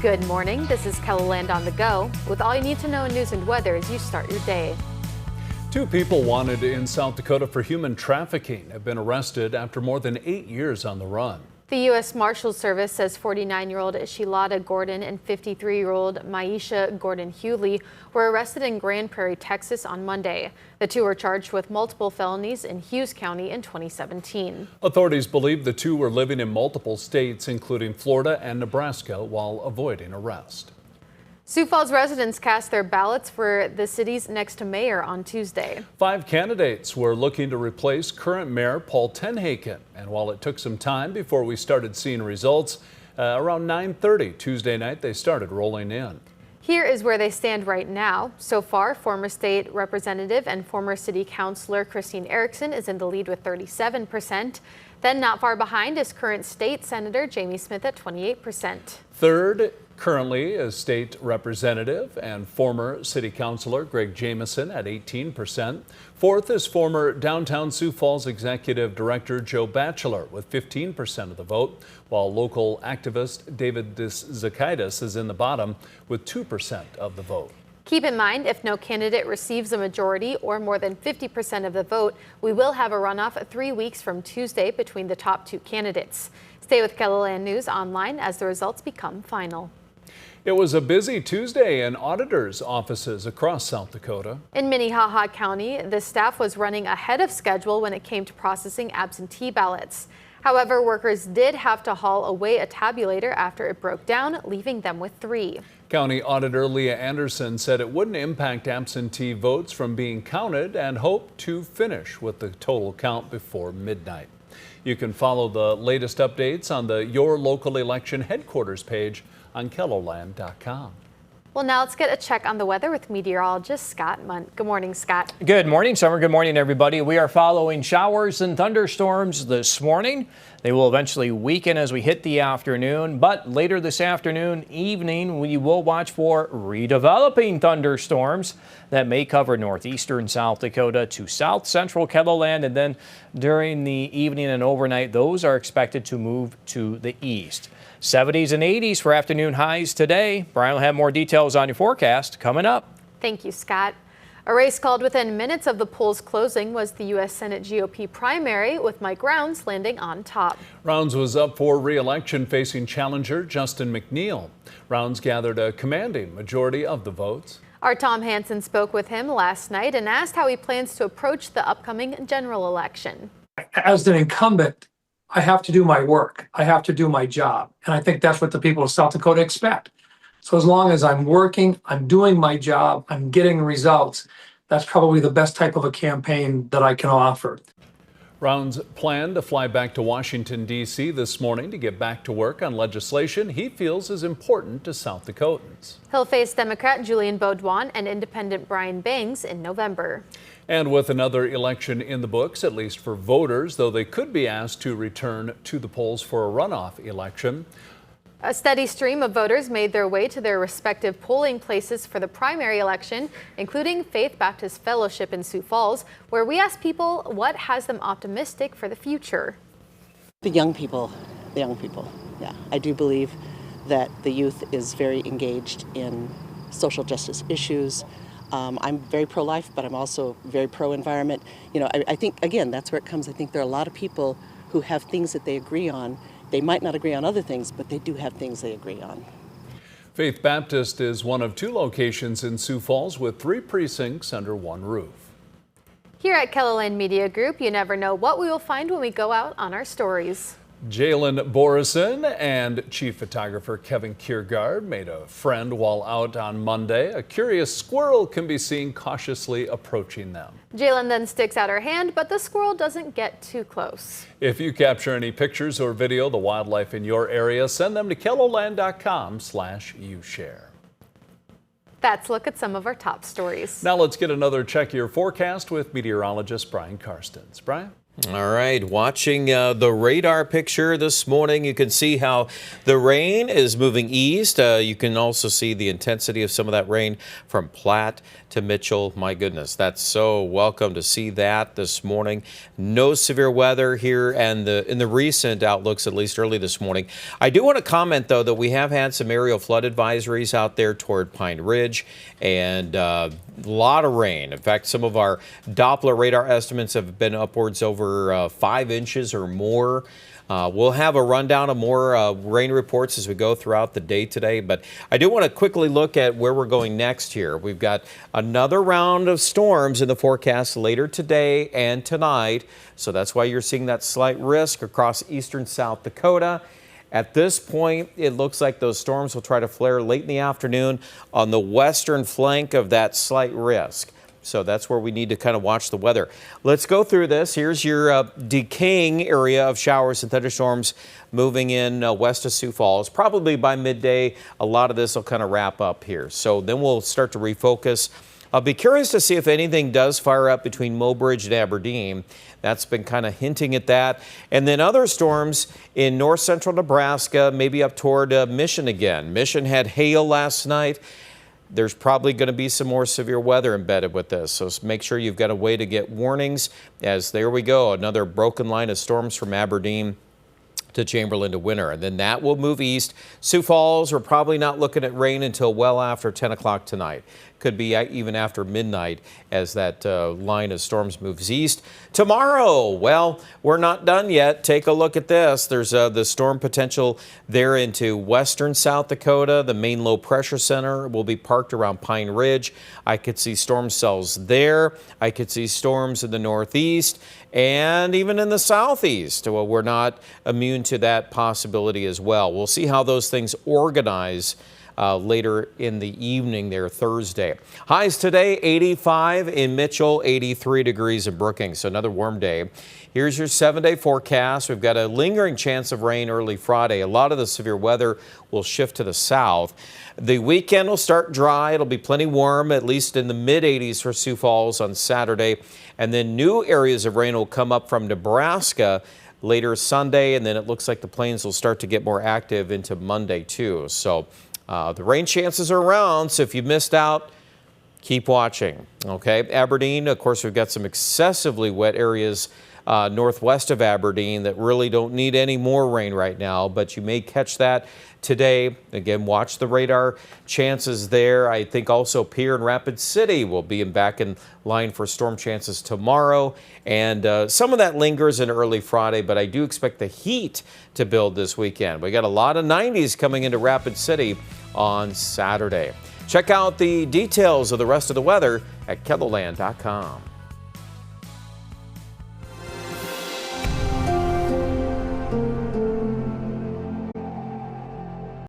Good morning, this is KELOLAND on the go, with all you need to know in news and weather as you start your day. 2 people wanted in South Dakota for human trafficking have been arrested after more than 8 years on the run. The U.S. Marshals Service says 49-year-old Shilada Gordon and 53-year-old Maisha Gordon-Hewley were arrested in Grand Prairie, Texas on Monday. The two were charged with multiple felonies in Hughes County in 2017. Authorities believe the two were living in multiple states, including Florida and Nebraska, while avoiding arrest. Sioux Falls residents cast their ballots for the city's next mayor on Tuesday. 5 candidates were looking to replace current mayor Paul Tenhaken. And while it took some time before we started seeing results, around 9:30 Tuesday night, they started rolling in. Here is where they stand right now. So far, former state representative and former city councilor Christine Erickson is in the lead with 37%. Then not far behind is current state senator Jamie Smith at 28%. Third, currently is state representative and former city councilor Greg Jamison at 18%. Fourth is former downtown Sioux Falls executive director Joe Batchelor with 15% of the vote, while local activist David Zakaitis is in the bottom with 2% of the vote. Keep in mind, if no candidate receives a majority or more than 50% of the vote, we will have a runoff 3 weeks from Tuesday between the top 2 candidates. Stay with KELOLAND News online as the results become final. It was a busy Tuesday in auditors' offices across South Dakota. In Minnehaha County, the staff was running ahead of schedule when it came to processing absentee ballots. However, workers did have to haul away a tabulator after it broke down, leaving them with 3. County Auditor Leah Anderson said it wouldn't impact absentee votes from being counted and hoped to finish with the total count before midnight. You can follow the latest updates on the Your Local Election Headquarters page on KELOLAND.com. Well, now let's get a check on the weather with meteorologist Scott Munt. Good morning, Scott. Good morning, Summer. Good morning, everybody. We are following showers and thunderstorms this morning. They will eventually weaken as we hit the afternoon, but later this afternoon, evening, we will watch for redeveloping thunderstorms that may cover northeastern South Dakota to south central KELOLAND, and then during the evening and overnight, those are expected to move to the east. 70s and 80s for afternoon highs today. Brian will have more details on your forecast coming up. Thank you, Scott. A race called within minutes of the polls closing was the U.S. Senate GOP primary, with Mike Rounds landing on top. Rounds was up for re-election facing challenger Justin McNeil. Rounds gathered a commanding majority of the votes. Our Tom Hansen spoke with him last night and asked how he plans to approach the upcoming general election. As an incumbent, I have to do my work. I have to do my job. And I think that's what the people of South Dakota expect. So as long as I'm working, I'm doing my job, I'm getting results, that's probably the best type of a campaign that I can offer. Rounds planned to fly back to Washington, D.C. this morning to get back to work on legislation he feels is important to South Dakotans. He'll face Democrat Julian Beaudoin and Independent Brian Bangs in November. And with another election in the books, at least for voters, though they could be asked to return to the polls for a runoff election. A steady stream of voters made their way to their respective polling places for the primary election, including Faith Baptist Fellowship in Sioux Falls, where we asked people what has them optimistic for the future. The young people. Yeah, I do believe that the youth is very engaged in social justice issues. I'm very pro-life, but I'm also very pro-environment. You know, I think, again, that's where it comes. I think there are a lot of people who have things that they agree on. They might not agree on other things, but they do have things they agree on. Faith Baptist is one of 2 locations in Sioux Falls with 3 precincts under one roof. Here at KELOLAND Media Group, you never know what we will find when we go out on our stories. Jalen Borison and chief photographer Kevin Kiergaard made a friend while out on Monday. A curious squirrel can be seen cautiously approaching them. Jalen then sticks out her hand, but the squirrel doesn't get too close. If you capture any pictures or video of the wildlife in your area, send them to KELOLAND.com/ushare. That's a look at some of our top stories. Now let's get another check of your forecast with meteorologist Brian Karstens. Brian? All right, watching the radar picture this morning, you can see how the rain is moving east. You can also see the intensity of some of that rain from Platte to Mitchell. My goodness, that's so welcome to see that this morning. No severe weather here, and in the recent outlooks, at least early this morning. I do want to comment, though, that we have had some aerial flood advisories out there toward Pine Ridge, and a lot of rain. In fact, some of our Doppler radar estimates have been upwards over 5 inches or more. We'll have a rundown of more rain reports as we go throughout the day today, but I do want to quickly look at where we're going next here. We've got another round of storms in the forecast later today and tonight, so that's why you're seeing that slight risk across eastern South Dakota. At this point, it looks like those storms will try to flare late in the afternoon on the western flank of that slight risk. So that's where we need to kind of watch the weather. Let's go through this. Here's your decaying area of showers and thunderstorms moving in west of Sioux Falls. Probably by midday, a lot of this will kind of wrap up here. So then we'll start to refocus. I'll be curious to see if anything does fire up between Mobridge and Aberdeen. That's been kind of hinting at that. And then other storms in north central Nebraska, maybe up toward Mission again. Mission had hail last night. There's probably going to be some more severe weather embedded with this, so make sure you've got a way to get warnings, as there we go, another broken line of storms from Aberdeen to Chamberlain to Winter, and then that will move east. Sioux Falls, we're probably not looking at rain until well after 10 o'clock tonight. Could be even after midnight as that line of storms moves east. Tomorrow, well, we're not done yet. Take a look at this. There's the storm potential there into western South Dakota. The main low pressure center will be parked around Pine Ridge. I could see storm cells there. I could see storms in the northeast and even in the southeast. Well, we're not immune to that possibility as well. We'll see how those things organize later in the evening there Thursday. Highs today, 85 in Mitchell, 83 degrees in Brookings. So another warm day. Here's your 7-day forecast. We've got a lingering chance of rain early Friday. A lot of the severe weather will shift to the south. The weekend will start dry. It'll be plenty warm, at least in the mid-80s for Sioux Falls on Saturday. And then new areas of rain will come up from Nebraska later Sunday. And then it looks like the plains will start to get more active into Monday too. So the rain chances are around, so if you missed out, keep watching. Okay, Aberdeen, of course, we've got some excessively wet areas northwest of Aberdeen that really don't need any more rain right now, but you may catch that today. Again, watch the radar chances there. I think also Pierre and Rapid City will be back in line for storm chances tomorrow, and some of that lingers in early Friday, but I do expect the heat to build this weekend. We got a lot of 90s coming into Rapid City on Saturday. Check out the details of the rest of the weather at KELOLAND.com.